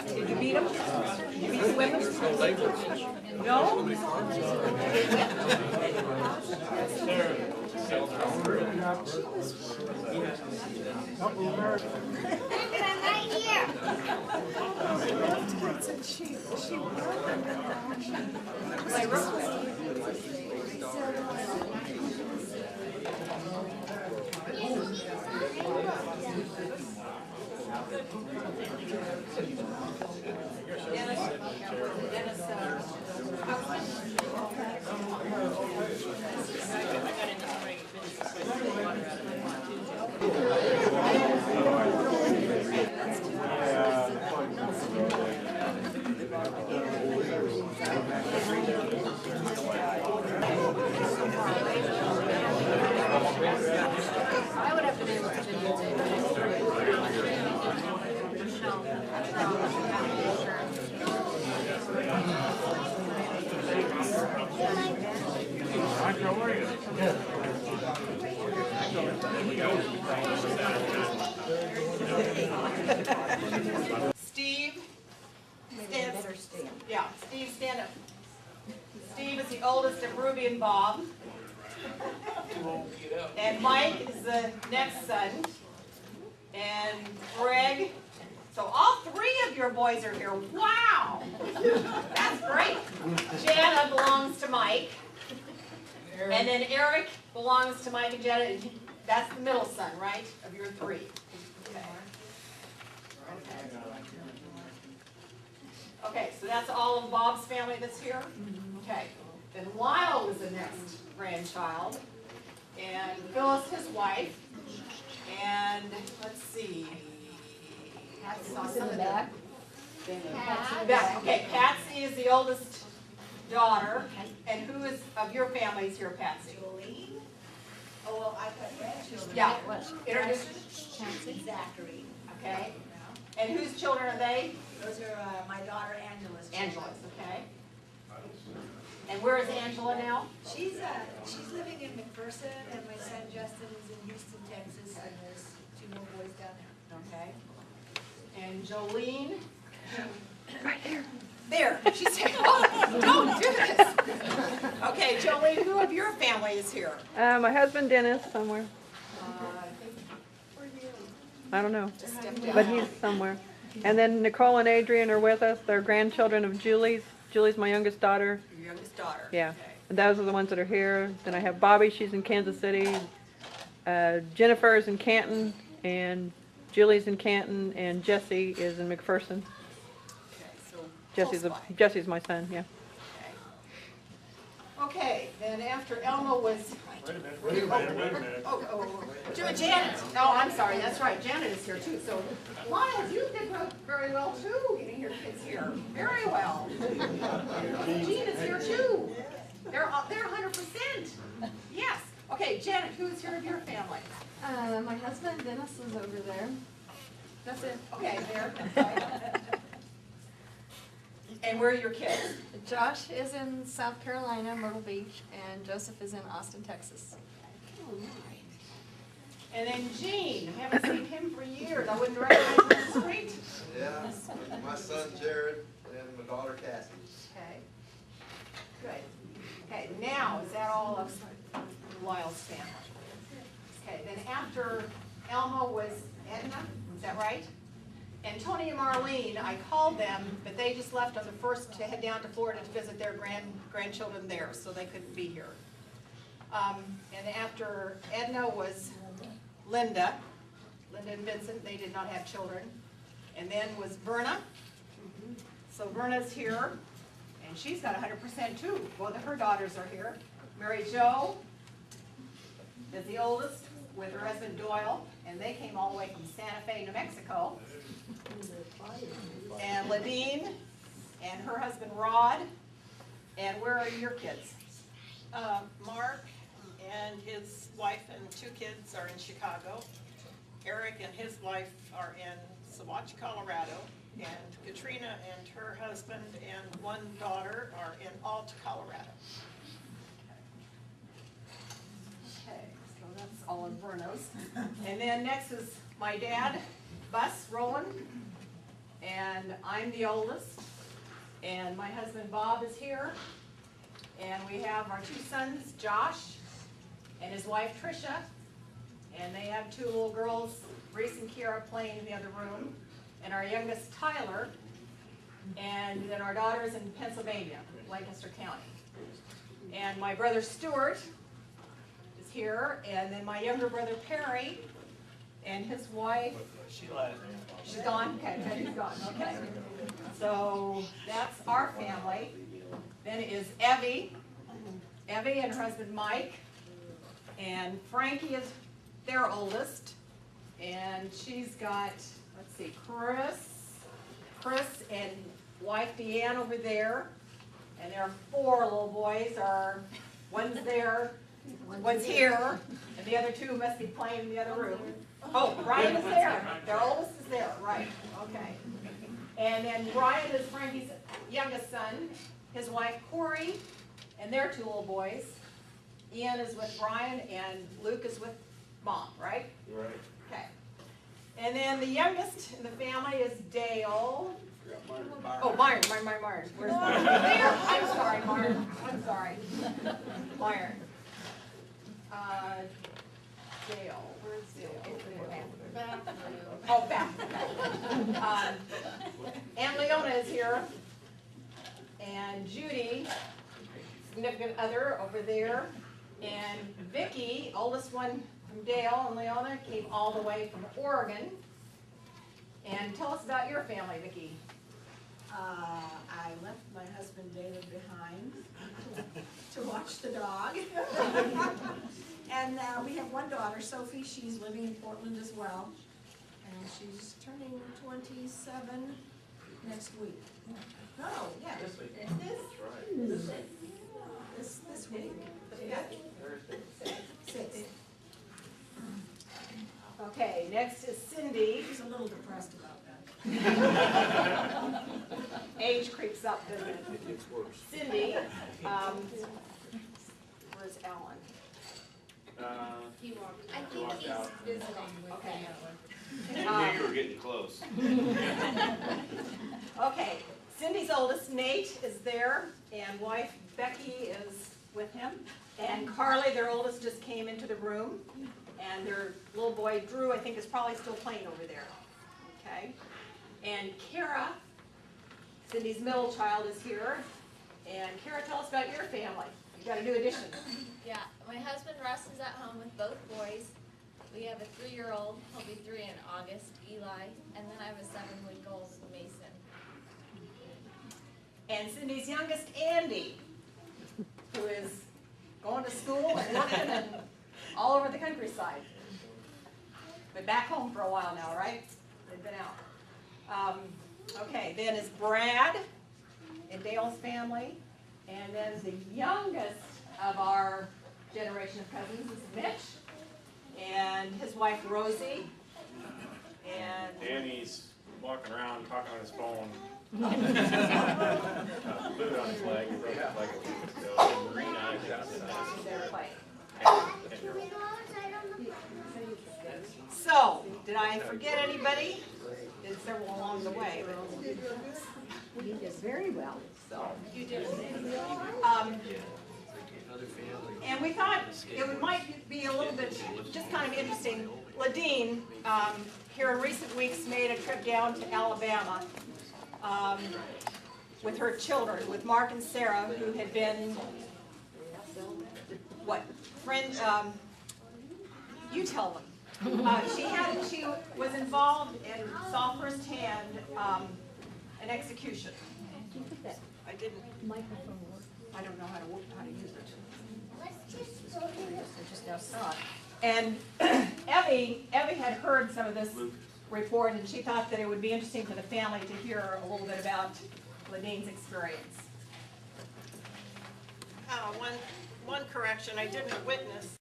Did you beat them? Did you beat the women? No? I would have been able to videotape it. Steve, yeah, Steve, stand up. Steve is the oldest of Ruby and Bob. And Mike is the next son. And Greg. So all three of your boys are here. Wow! That's great. Jana belongs to Mike. And then Eric belongs to Mike and Jana. That's the middle son, right, of your three. Okay, so that's all of Bob's family that's here? Okay. Then Lyle was the next grandchild. And Phyllis, his wife. And let's see. Who's in the back? Okay, Patsy is the oldest daughter. And who is of your family is here, Patsy? Jolene. Oh, well, I've got grandchildren. Yeah. What? Introduce. Patsy. Zachary. Okay. And whose children are they? Those are my daughter Angela's. Angela's, okay. And where is Angela now? She's living in McPherson, and my son Justin is in Houston, Texas, and there's 2 more boys down there. Okay. And Jolene? Right there. There. She's saying, oh, don't do this. Okay, Jolene, who of your family is here? My husband Dennis somewhere. I think I don't know, just step down. but he's somewhere. And then Nicole and Adrian are with us. They're grandchildren of Julie's. Julie's my youngest daughter. Your youngest daughter. Yeah. Okay. And those are the ones that are here. Then I have Bobby. She's in Kansas City. Jennifer is in Canton, and Julie's in Canton, and Jesse is in McPherson. Okay, so Jesse's my son. Yeah. Okay, then after Elma was. Wait a minute. Janet. Oh, I'm sorry. That's right. Janet is here too. So, Lyle, you did very well too, getting your kids here. Very well. Jean is here too. They're 100%. Yes. Okay, Janet, who's here of your family? My husband Dennis is over there. That's it. Okay, there. And where are your kids? Josh is in South Carolina, Myrtle Beach, and Joseph is in Austin, Texas. And then Gene, I haven't seen him for years. I wouldn't recognize him on the street. Yeah, my son Jared and my daughter Cassie. Okay. Good. Okay, now, is that all of Lyle's family? Okay, then after Elma was Edna, is that right? And Tony and Marlene, I called them, but they just left on the first to head down to Florida to visit their grandchildren there, so they couldn't be here. And after Edna was Linda and Vincent, they did not have children. And then was Verna. So Verna's here, and she's got 100% too. Both of her daughters are here. Mary Jo is the oldest with her husband Doyle, and they came all the way from Santa Fe, New Mexico. And Ladine and her husband Rod. And where are your kids? Mark and his wife and 2 kids are in Chicago. Eric and his wife are in Saguache, Colorado. And Katrina and her husband and 1 daughter are in Alta, Colorado. Okay, so that's all of Verno's. And then next is my dad, Bus Roland. and I'm the oldest, and my husband Bob is here, and we have our two sons, Josh and his wife Tricia, and they have two little girls, Reese and Kiara, playing in the other room, and our youngest Tyler, and then our daughter's in Pennsylvania, Lancaster County. And my brother Stuart is here, and then my younger brother Perry, and his wife. She lied. She's gone? Okay, she's gone, okay. So that's our family. Then is Evie and her husband Mike, and Frankie is their oldest, and she's got, let's see, Chris and wife Deanne over there, and there are 4 little boys, one's there, one's here, and the other 2 must be playing in the other room. Oh, Ryan is there, their oldest is there, right, okay. And then Brian is Frankie's youngest son, his wife Corey, and their 2 little boys. Ian is with Brian, and Luke is with Mom, right? Right. Okay. And then the youngest in the family is Dale. Oh, Myron. Where's Myron? There. I'm sorry, Myron. I'm sorry. Myron. Dale. Where's Dale? Oh, back. Aunt Leona is here. And Judy, significant other, over there. And Vicky, oldest one from Dale and Leona, came all the way from Oregon. And tell us about your family, Vicky. I left my husband David behind to watch the dog. And we have one daughter, Sophie. She's living in Portland as well. And she's turning 27 next week. No, yeah. This week. This week. Six. Okay, next is Cindy. She's a little depressed about that. Age creeps up, doesn't it? It gets worse. Cindy, where's Alan? I think he's visiting with Okay. Ellen. You were getting close. Okay, Cindy's oldest, Nate, is there, and wife Becky is with him. And Carly, their oldest, just came into the room, and their little boy Drew, I think, is probably still playing over there. Okay, and Kara, Cindy's middle child, is here. And Kara, tell us about your family. You got a new addition. Yeah, my husband Russ is at home with both boys. We have a 3-year-old, he'll be 3 in August, Eli, and then I have a 7-week-old Mason. And Cindy's youngest, Andy, who is going to school and working and all over the countryside. Been back home for a while now, right? They've been out. Okay, then is Brad in Dale's family. And then the youngest of our generation of cousins is Mitch and his wife Rosie. And Danny's walking around talking on his phone. Boot on his leg, he broke his leg a few weeks ago. And Marina, I think, is in they're playing. this. So, did I forget anybody? Did several along the way, but you did very well. So You did. And we thought it might be a little bit just kind of interesting. Ladine, here in recent weeks, made a trip down to Alabama with her children, with Mark and Sarah, who had been, you tell them. She was involved and saw firsthand an execution. I didn't. I don't know how to use it. I just now saw it. And Evie had heard some of this report, and she thought that it would be interesting for the family to hear a little bit about Ladine's experience. One correction, I didn't witness